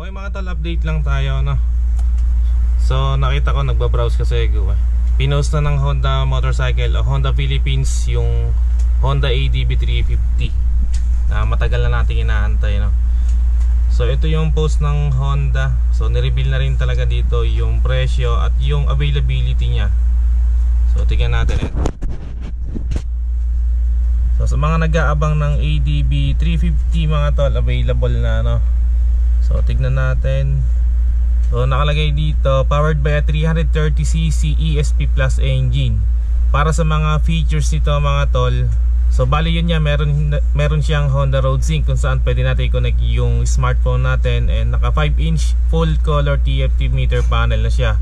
Okay mga tol, update lang tayo no. So nakita ko nagbabrowse kasi ko pinost na ng Honda Motorcycle o Honda Philippines yung Honda ADB 350 na matagal na natin inaantay no. So ito yung post ng Honda. So nireveal na rin talaga dito yung presyo at yung availability niya. So tingnan natin ito. So sa mga nag-aabang ng ADB 350 mga tol, available na no. So tignan natin. So nakalagay dito powered by a 330cc ESP Plus engine. Para sa mga features nito mga tol, so bali yun niya, meron siyang Honda Road Sync kung saan pwede natin i-connect yung smartphone natin, and naka 5-inch full color TFT meter panel na siya.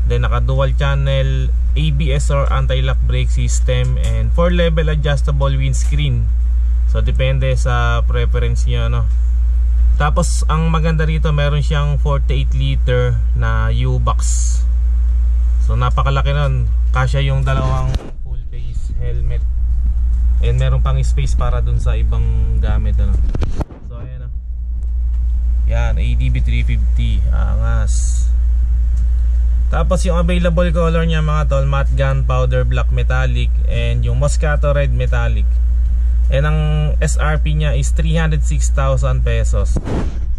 Then naka dual channel ABS or anti-lock brake system, and 4-level adjustable windscreen. So depende sa preference niyo no. Tapos ang maganda rito, meron siyang 48 liter na U-Box. So napakalaki nun, kasya yung dalawang full face helmet. And meron pang space para dun sa ibang gamit ano. So ayan o. Yan, ADB 350, angas. Tapos yung available color niya mga tol, matte gunpowder black metallic and yung Moscato red metallic. And ang SRP niya is 306,000 pesos.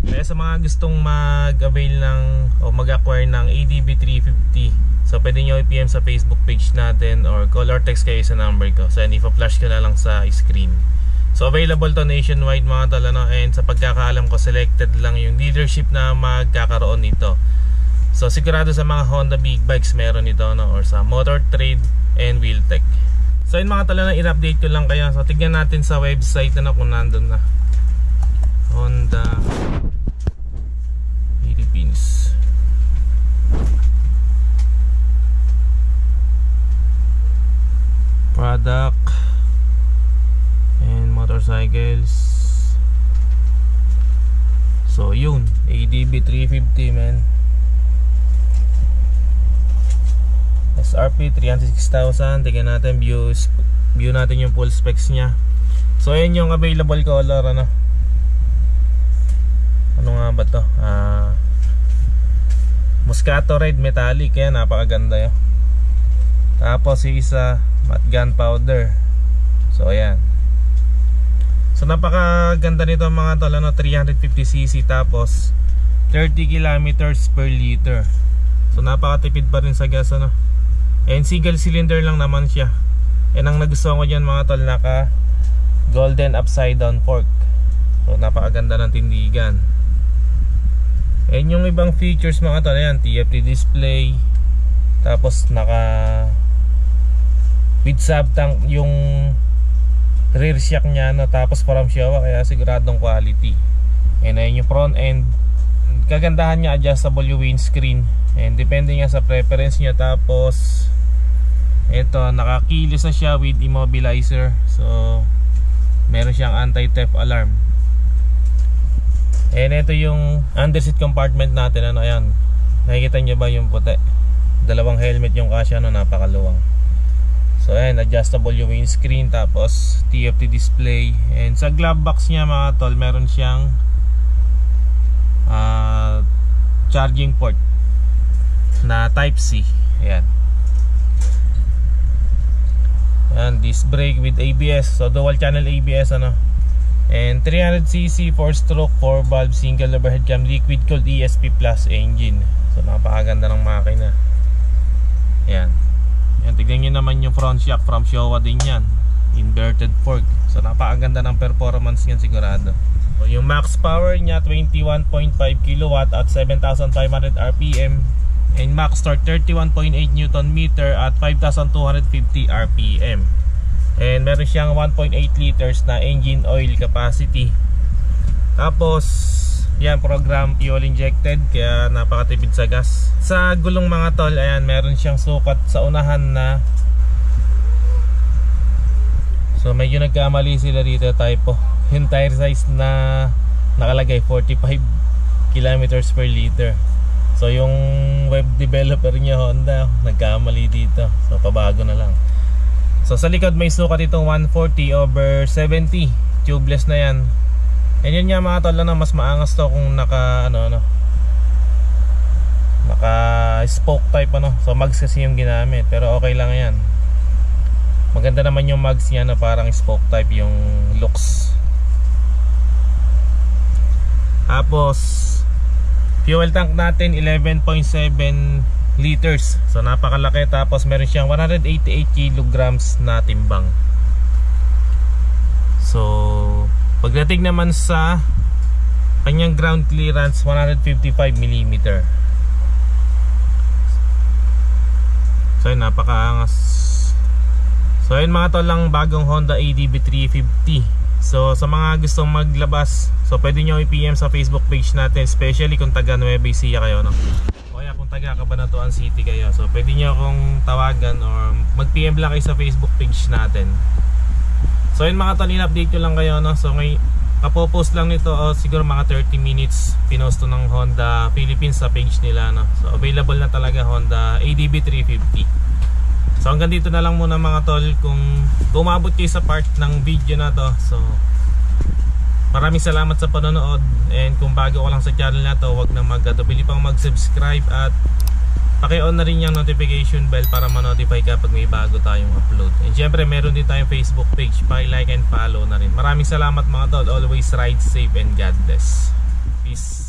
Kaya sa mga gustong mag-avail ng o mag-acquire ng ADB 350, so pwede nyo i-PM sa Facebook page natin or call or text kayo sa number ko. So ipa-flash ko na lang sa screen. So available to nationwide mga tol ano, and sa pagkakaalam ko selected lang yung dealership na magkakaroon nito. So sigurado sa mga Honda big bikes meron ito no, or sa Motor Trade and Wheeltech. So yun mga tol na in-update ko lang kayo. So tignan natin sa website na kung nandun na Honda Philippines. Product and motorcycles. So yun, ADB 350 man, SRP 306,000. Tingnan natin view natin yung full specs niya. So ayan yung available color ano. Ano nga ba to? Moscato red metallic, yan napakaganda yun. Tapos yung isa matte gunpowder. So ayan. So napakaganda nito mga tol ano, 350cc tapos 30 kilometers per liter. So napakatipid pa rin sa gas ano. And single cylinder lang naman siya. And ang nagustuhan ko dyan mga tol, naka golden upside down fork. So napakaganda ng tindigan. And yung ibang features mga tol, ayan, TFT display. Tapos naka with sub tank yung rear shock nya no. Tapos parang Showa, kaya siguradong quality. And ayun yung front end. Kagandahan niya, adjustable yung windscreen. And depende nga sa preference niya. Tapos ito, nakakilis na siya with immobilizer. So meron siyang anti-theft alarm. And ito yung underseat compartment natin ano, ayan. Nakikita nyo ba yung puti? Dalawang helmet yung kasya no, napakaluwang. So ayan, adjustable yung windscreen. Tapos TFT display. And sa glove box niya mga tol, meron siyang charging port na type C. Ayan. And disc brake with ABS. So dual channel ABS ano. And 300cc 4-stroke 4-valve single overhead cam liquid cooled ESP Plus engine. So napakaganda ng makina. Ayan. Yan, tignan nyo naman yung front shock from Showa din yan. Inverted fork. So napakaganda ng performance niyan sigurado. So, yung max power niya 21.5 kW at 7,500 RPM. And max torque 31.8 Nm at 5,250 RPM. And meron siyang 1.8 liters na engine oil capacity. Tapos yan, program fuel injected, kaya napakatipid sa gas. Sa gulong mga tol, ayan, meron siyang sukat sa unahan na, so medyo nagkamali sila dito, typo. Yung tire size na nakalagay 45 kilometers per liter. So yung web developer niya Honda, nagkamali dito. So pabago na lang. So sa likod may sukat itong 140/70. Tubeless na yan. And yun nga mga tol, mas maangas to kung naka spoke type ano. So mags kasi yung ginamit, pero okay lang yan. Maganda naman yung mags niya na parang spoke type yung looks. Tapos fuel tank natin 11.7 liters. So napakalaki. Tapos meron siyang 188 kilograms na timbang. So pagdating naman sa kanyang ground clearance, 155 mm. So yun, napakaangas. So yun mga tol, lang bagong Honda ADB 350. So sa mga gustong maglabas, so pwede nyo i-PM sa Facebook page natin, especially kung taga Nueva Ecija kayo, no? O kaya kung taga Cabanatuan City kayo, so pwede nyo akong tawagan or mag-PM lang kayo sa Facebook page natin. So yun mga tol, in-update ko lang kayo, no? So may kapopost lang nito, siguro mga 30 minutes pinost to ng Honda Philippines sa page nila, no? So available na talaga Honda ADB 350. So hanggang dito na lang muna mga tol. Kung umabot kayo sa part ng video na to, so maraming salamat sa panonood. And kung bago ko lang sa channel na to, huwag na mag-atubili pang mag-subscribe at paki-on na rin yung notification bell para ma-notify ka pag may bago tayong upload. And syempre meron din tayong Facebook page, paki-like and follow na rin. Maraming salamat mga tol. Always ride safe and God bless. Peace.